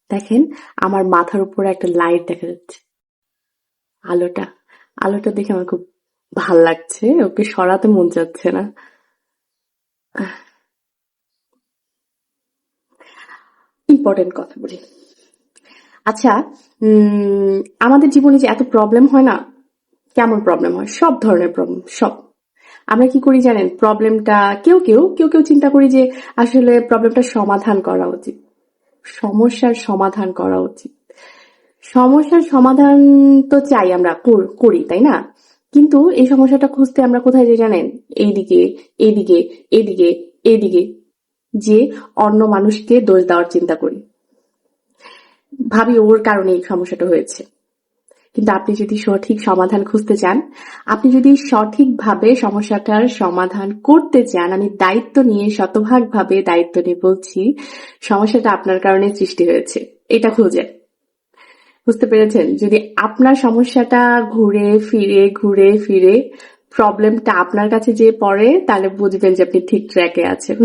দেখেন আমার মাথার উপরে একটা লাইট দেখা যাচ্ছে, আলোটা আলোটা দেখে আমার খুব ভাল লাগছে, ওকে সরাতে মন চাচ্ছে না। ইম্পর্টেন্ট কথা বলি। আচ্ছা, উম আমাদের জীবনে যে এত প্রবলেম হয় না, কেমন প্রবলেম হয়? সব ধরনের প্রবলেম, সব। আমরা কি করি জানেন? প্রবলেমটা কেউ চিন্তা করি যে আসলে প্রবলেমটা সমাধান করা উচিত, সমস্যার সমাধান করা উচিত। সমস্যার সমাধান তো চাই আমরা, করি তাই না? কিন্তু এই সমস্যাটা খুঁজতে আমরা কোথায় যাই জানেন? এইদিকে, এদিকে, এদিকে, এদিকে, যে অন্য মানুষকে দোষ দেওয়ার চিন্তা করি, ভাবি ওর কারণে এই সমস্যাটা হয়েছে। কিন্তু আপনি যদি সঠিক সমাধান খুঁজতে চান, আপনি যদি সঠিকভাবে সমস্যাটার সমাধান করতে চান, আমি দায়িত্ব নিয়ে শতভাগভাবে দায়িত্ব নিয়ে বলছি, সমস্যাটা আপনার কারণে সৃষ্টি হয়েছে, এটা খুঁজে। বুঝতে পেরেছেন? যদি আপনার সমস্যাটা ঘুরে ফিরে প্রবলেমটা আপনার কাছে যে পড়ে, তাহলে বুঝবেন যে আপনি ঠিক ট্র্যাকে আছেন।